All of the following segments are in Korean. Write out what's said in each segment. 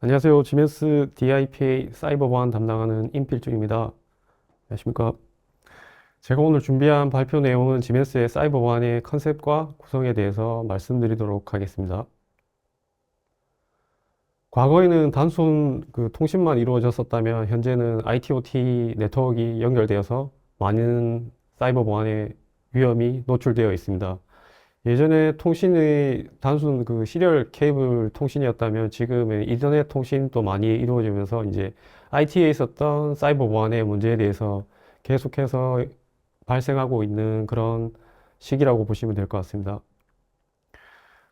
안녕하세요. 지멘스 DIPA 사이버 보안 담당하는 임필중입니다. 안녕하십니까. 제가 오늘 준비한 발표 내용은 지멘스의 사이버 보안의 컨셉과 구성에 대해서 말씀드리도록 하겠습니다. 과거에는 단순 통신만 이루어졌었다면 현재는 IT/OT 네트워크가 연결되어서 많은 사이버 보안의 위험이 노출되어 있습니다. 예전에 통신의 단순 시리얼 케이블 통신이었다면 지금은 인터넷 통신도 많이 이루어지면서 이제 IT에 있었던 사이버 보안의 문제에 대해서 계속해서 발생하고 있는 그런 시기라고 보시면 될 것 같습니다.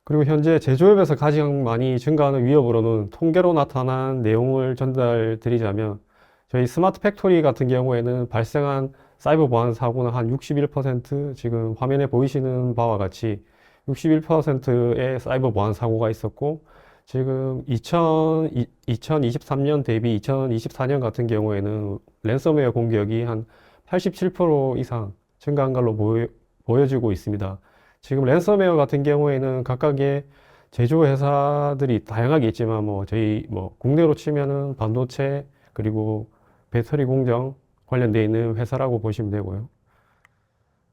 그리고 현재 제조업에서 가장 많이 증가하는 위협으로는 통계로 나타난 내용을 전달드리자면 저희 스마트 팩토리 같은 경우에는 발생한 사이버 보안 사고는 한 61%, 지금 화면에 보이시는 바와 같이 61%의 사이버 보안 사고가 있었고, 지금 2023년 대비 2024년 같은 경우에는 랜섬웨어 공격이 한 87% 이상 증가한 걸로 보여지고 있습니다. 지금 랜섬웨어 같은 경우에는 각각의 제조회사들이 다양하게 있지만 저희 국내로 치면은 반도체 그리고 배터리 공정 관련되어 있는 회사라고 보시면 되고요.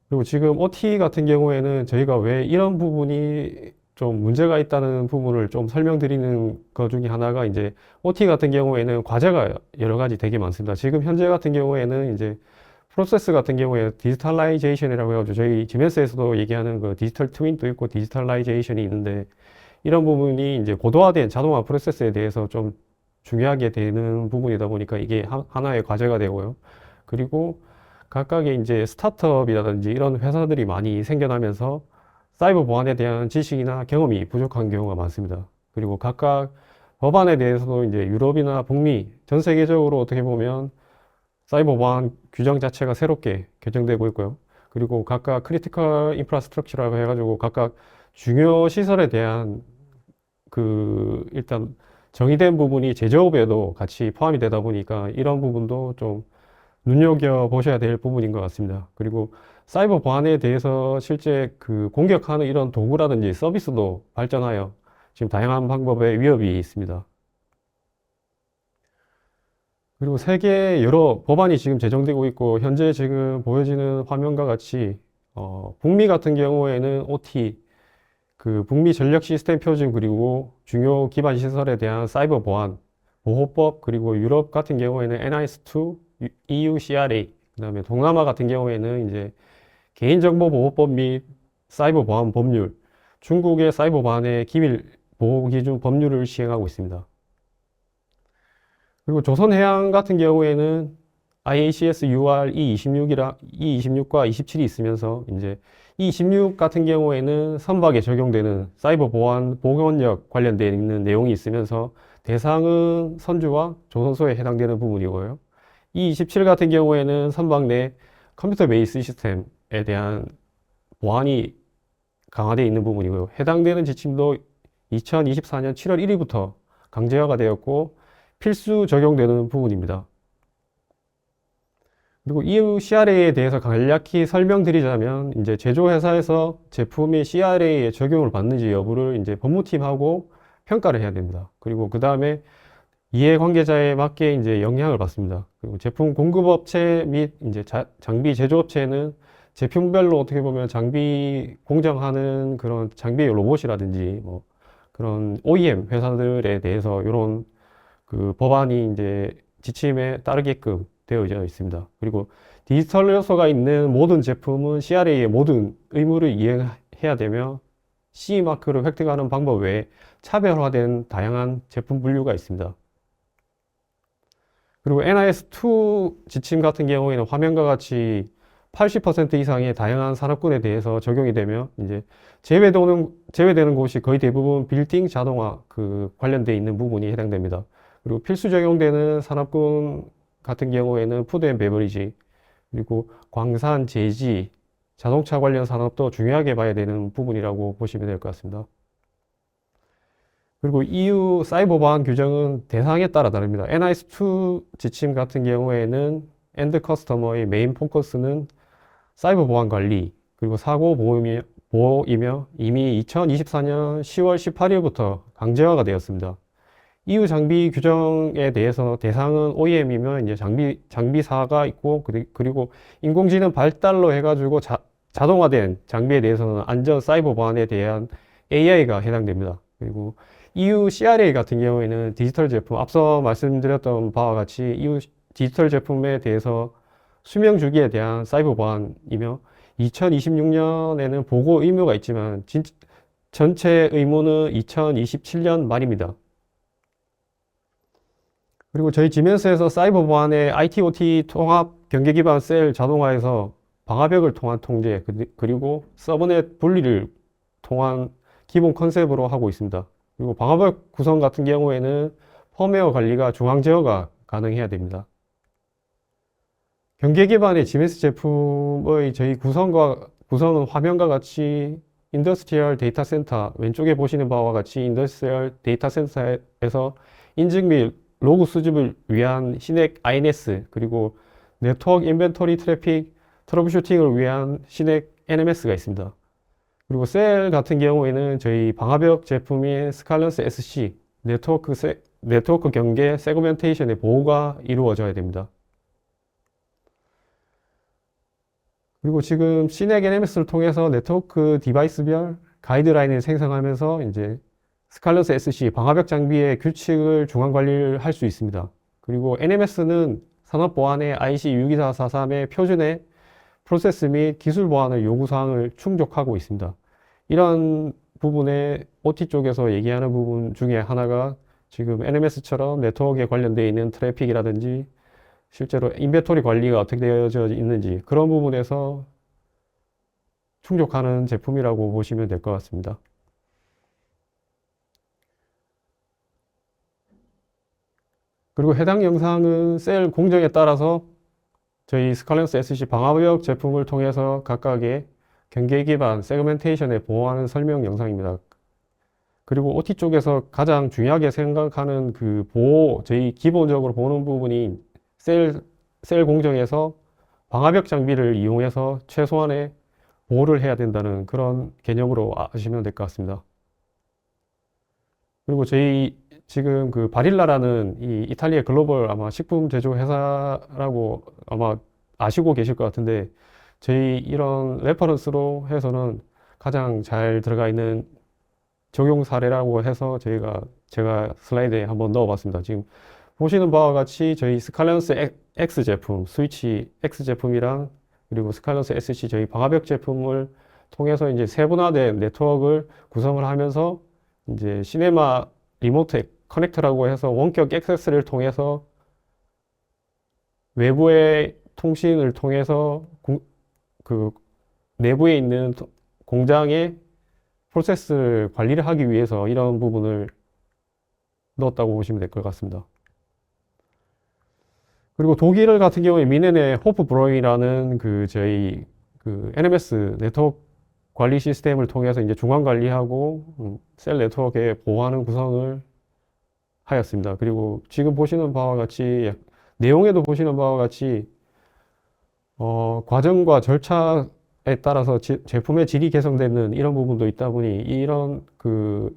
그리고 지금 OT 같은 경우에는 저희가 왜 이런 부분이 좀 문제가 있다는 부분을 좀 설명드리는 것 중에 하나가 이제 OT 같은 경우에는 과제가 여러 가지 되게 많습니다. 지금 현재 같은 경우에는 이제 프로세스 같은 경우에 디지털라이제이션이라고 해가지고 저희 GMS에서도 얘기하는 그 디지털 트윈도 있고 디지털라이제이션이 있는데 이런 부분이 이제 고도화된 자동화 프로세스에 대해서 좀 중요하게 되는 부분이다 보니까 이게 하나의 과제가 되고요. 그리고 각각의 이제 스타트업이라든지 이런 회사들이 많이 생겨나면서 사이버 보안에 대한 지식이나 경험이 부족한 경우가 많습니다. 그리고 각각 법안에 대해서도 이제 유럽이나 북미 전 세계적으로 어떻게 보면 사이버 보안 규정 자체가 새롭게 개정되고 있고요. 그리고 각각 크리티컬 인프라스트럭처라고 해가지고 각각 중요 시설에 대한 일단 정의된 부분이 제조업에도 같이 포함이 되다 보니까 이런 부분도 좀 눈여겨보셔야 될 부분인 것 같습니다. 그리고 사이버 보안에 대해서 실제 공격하는 이런 도구라든지 서비스도 발전하여 지금 다양한 방법의 위협이 있습니다. 그리고 세계 여러 법안이 지금 제정되고 있고 현재 지금 보여지는 화면과 같이 북미 같은 경우에는 OT, 북미 전력 시스템 표준 그리고 중요 기반 시설에 대한 사이버 보안 보호법, 그리고 유럽 같은 경우에는 NIS2, EU CRA, 그다음에 동남아 같은 경우에는 이제 개인정보보호법 및 사이버 보안 법률, 중국의 사이버 보안의 기밀 보호 기준 법률을 시행하고 있습니다. 그리고 조선해양 같은 경우에는 IACS UR E26과 27이 있으면서 이제 E26 같은 경우에는 선박에 적용되는 사이버 보안 보건력 관련되어 있는 내용이 있으면서 대상은 선주와 조선소에 해당되는 부분이고요. E27 같은 경우에는 선박 내 컴퓨터 베이스 시스템에 대한 보안이 강화되어 있는 부분이고요. 해당되는 지침도 2024년 7월 1일부터 강제화가 되었고 필수 적용되는 부분입니다. 그리고 EU CRA에 대해서 간략히 설명드리자면 이제 제조회사에서 제품이 CRA에 적용을 받는지 여부를 이제 법무팀하고 평가를 해야 됩니다. 그리고 그 다음에 이해관계자에 맞게 이제 영향을 받습니다. 그리고 제품 공급업체 및 이제 장비 제조업체는 제품별로 어떻게 보면 장비 공정하는 그런 장비 로봇이라든지 그런 OEM 회사들에 대해서 이런 법안이 이제 지침에 따르게끔 되어져 있습니다. 그리고 디지털 요소가 있는 모든 제품은 CRA의 모든 의무를 이행해야 되며 CE 마크를 획득하는 방법 외에 차별화된 다양한 제품 분류가 있습니다. 그리고 NIS2 지침 같은 경우에는 화면과 같이 80% 이상의 다양한 산업군에 대해서 적용이 되며 이제 제외되는 곳이 거의 대부분 빌딩 자동화 관련되어 있는 부분이 해당됩니다. 그리고 필수 적용되는 산업군 같은 경우에는 푸드 앤 베버리지, 그리고 광산, 제지, 자동차 관련 산업도 중요하게 봐야 되는 부분이라고 보시면 될 것 같습니다. 그리고 EU 사이버 보안 규정은 대상에 따라 다릅니다. NIS2 지침 같은 경우에는 엔드 커스터머의 메인 포커스는 사이버 보안 관리, 그리고 사고 보호이며 이미 2024년 10월 18일부터 강제화가 되었습니다. EU 장비 규정에 대해서 대상은 OEM이면 이제 장비사가 있고, 그리고 인공지능 발달로 해가지고 자동화된 장비에 대해서는 안전 사이버 보안에 대한 AI가 해당됩니다. 그리고 EU CRA 같은 경우에는 디지털 제품, 앞서 말씀드렸던 바와 같이 EU 디지털 제품에 대해서 수명 주기에 대한 사이버 보안이며, 2026년에는 보고 의무가 있지만 전체 의무는 2027년 말입니다. 그리고 저희 지멘스에서 사이버 보안의 IT, OT 통합 경계 기반 셀 자동화에서 방화벽을 통한 통제, 그리고 서브넷 분리를 통한 기본 컨셉으로 하고 있습니다. 그리고 방화벽 구성 같은 경우에는 펌웨어 관리가 중앙 제어가 가능해야 됩니다. 경계 기반의 지멘스 제품의 저희 구성은 화면과 같이 인더스트리얼 데이터 센터, 왼쪽에 보시는 바와 같이 인더스트리얼 데이터 센터에서 인증 및 로그 수집을 위한 시넥 INS, 그리고 네트워크 인벤토리 트래픽 트러블 슈팅을 위한 시넥 NMS가 있습니다. 그리고 셀 같은 경우에는 저희 방화벽 제품인 스칼런스 SC, 네트워크 경계 세그멘테이션의 보호가 이루어져야 됩니다. 그리고 지금 시넥 NMS를 통해서 네트워크 디바이스별 가이드라인을 생성하면서 이제 스칼런스 SC 방화벽 장비의 규칙을 중앙 관리를 할 수 있습니다. 그리고 NMS는 산업보안의 IC 62443의 표준의 프로세스 및 기술 보안의 요구사항을 충족하고 있습니다. 이런 부분에 OT 쪽에서 얘기하는 부분 중에 하나가 지금 NMS처럼 네트워크에 관련되어 있는 트래픽이라든지 실제로 인벤토리 관리가 어떻게 되어져 있는지 그런 부분에서 충족하는 제품이라고 보시면 될 것 같습니다. 그리고 해당 영상은 셀 공정에 따라서 저희 스칼런스 SC 방화벽 제품을 통해서 각각의 경계 기반 세그멘테이션에 보호하는 설명 영상입니다. 그리고 OT 쪽에서 가장 중요하게 생각하는 그 보호, 저희 기본적으로 보는 부분이 셀 공정에서 방화벽 장비를 이용해서 최소한의 보호를 해야 된다는 그런 개념으로 아시면 될 것 같습니다. 그리고 저희 지금 그 바릴라라는 이 이탈리아 글로벌 아마 식품 제조 회사라고 아마 아시고 계실 것 같은데, 저희 이런 레퍼런스로 해서는 가장 잘 들어가 있는 적용 사례라고 해서 제가 슬라이드에 한번 넣어봤습니다. 지금 보시는 바와 같이 저희 스칼런스 X 제품, 스위치 X 제품이랑 그리고 스칼런스 SC 저희 방화벽 제품을 통해서 이제 세분화된 네트워크를 구성을 하면서 이제 시네마 리모트 커넥터라고 해서 원격 액세스를 통해서 외부의 통신을 통해서 그 내부에 있는 공장의 프로세스를 관리를 하기 위해서 이런 부분을 넣었다고 보시면 될 것 같습니다. 그리고 독일 같은 경우에 미넨의 호프브로잉이라는 저희 NMS 네트워크 관리 시스템을 통해서 이제 중앙 관리하고 셀 네트워크에 보호하는 구성을 하였습니다. 그리고 지금 보시는 바와 같이 내용에도 보시는 바와 같이 과정과 절차에 따라서 제품의 질이 개선되는 이런 부분도 있다 보니 이런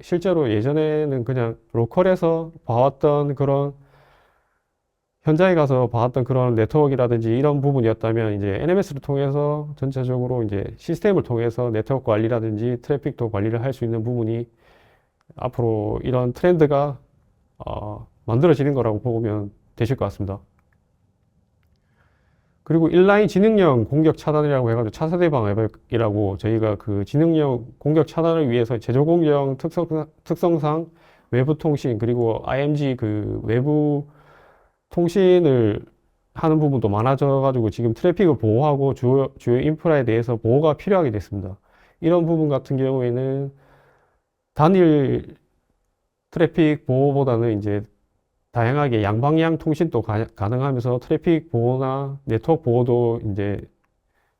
실제로 예전에는 그냥 로컬에서 봐왔던 그런 현장에 가서 봐왔던 그런 네트워크라든지 이런 부분이었다면 이제 NMS를 통해서 전체적으로 이제 시스템을 통해서 네트워크 관리라든지 트래픽도 관리를 할 수 있는 부분이 앞으로 이런 트렌드가 만들어지는 거라고 보면 되실 것 같습니다. 그리고 인라인 지능형 공격 차단이라고 해가지고 차세대 방어벽이라고 저희가 그 지능형 공격 차단을 위해서 제조 공정 특성상 외부 통신 그리고 IMG 외부 통신을 하는 부분도 많아져가지고 지금 트래픽을 보호하고 주요 인프라에 대해서 보호가 필요하게 됐습니다. 이런 부분 같은 경우에는 단일 트래픽 보호보다는 이제 다양하게 양방향 통신도 가능하면서 트래픽 보호나 네트워크 보호도 이제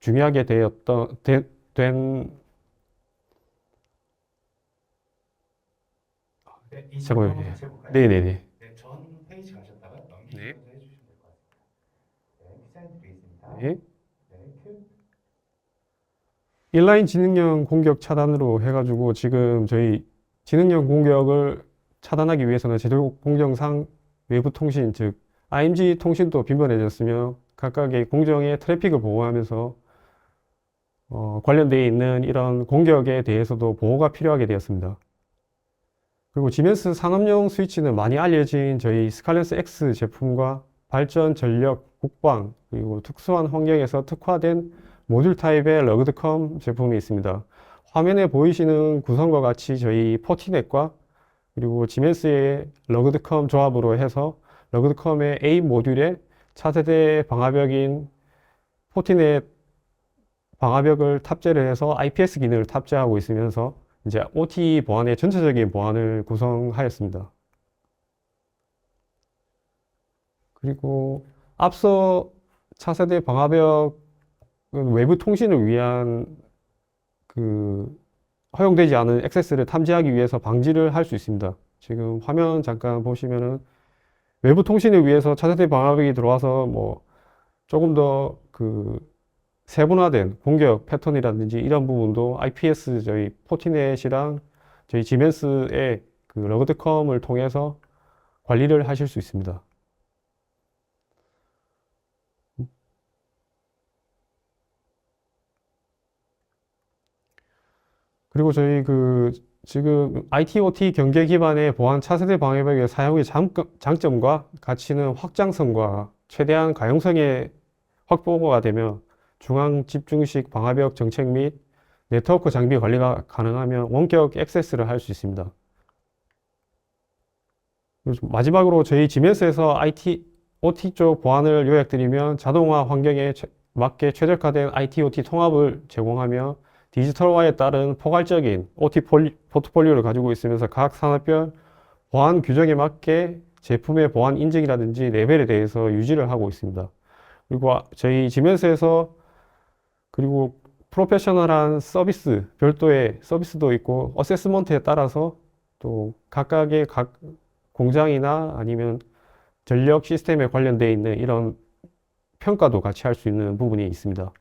중요하게 된 네, 이 질문 잠깐만요. 한번 예. 다시 해볼까요? 네네네. 네, 전 페이지 가셨다가 네. 넘기시면서 해주시면 될 것 같습니다. 네, 디자인 되겠습니다. 네. 네, 큐. 인라인 지능형 공격 차단으로 해가지고 지금 저희 지능형 공격을 차단하기 위해서는 제도 공정상 외부 통신, 즉 IMG 통신도 빈번해졌으며 각각의 공정의 트래픽을 보호하면서 관련되어 있는 이런 공격에 대해서도 보호가 필요하게 되었습니다. 그리고 지멘스 산업용 스위치는 많이 알려진 저희 스칼렛스 X 제품과 발전, 전력, 국방, 그리고 특수한 환경에서 특화된 모듈 타입의 러그드컴 제품이 있습니다. 화면에 보이시는 구성과 같이 저희 포티넷과 그리고 지멘스의 러그드컴 조합으로 해서 러그드컴의 A 모듈에 차세대 방화벽인 포티넷 방화벽을 탑재를 해서 IPS 기능을 탑재하고 있으면서 이제 OT 보안의 전체적인 보안을 구성하였습니다. 그리고 앞서 차세대 방화벽은 외부 통신을 위한 허용되지 않은 액세스를 탐지하기 위해서 방지를 할 수 있습니다. 지금 화면 잠깐 보시면은 외부 통신을 위해서 차세대 방화벽이 들어와서 뭐 조금 더 세분화된 공격 패턴이라든지 이런 부분도 IPS 저희 포티넷이랑 저희 지멘스의 러그드컴을 통해서 관리를 하실 수 있습니다. 그리고 저희 지금 IT/OT 경계 기반의 보안 차세대 방화벽의 사용의 장점과 가치는 확장성과 최대한 가용성의 확보가 되며 중앙 집중식 방화벽 정책 및 네트워크 장비 관리가 가능하며 원격 액세스를 할 수 있습니다. 그리고 마지막으로 저희 지멘스에서 OT 쪽 보안을 요약드리면 자동화 환경에 맞게 최적화된 IT/OT 통합을 제공하며 디지털화에 따른 포괄적인 OT 포트폴리오를 가지고 있으면서 각 산업별 보안 규정에 맞게 제품의 보안 인증이라든지 레벨에 대해서 유지를 하고 있습니다. 그리고 저희 지멘스에서 그리고 프로페셔널한 서비스, 별도의 서비스도 있고 어세스먼트에 따라서 또 각각의 각 공장이나 아니면 전력 시스템에 관련되어 있는 이런 평가도 같이 할 수 있는 부분이 있습니다.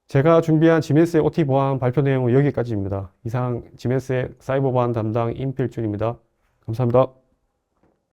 제가 준비한 지멘스의 OT 보안 발표 내용은 여기까지입니다. 이상 지멘스의 사이버 보안 담당 임필준입니다. 감사합니다.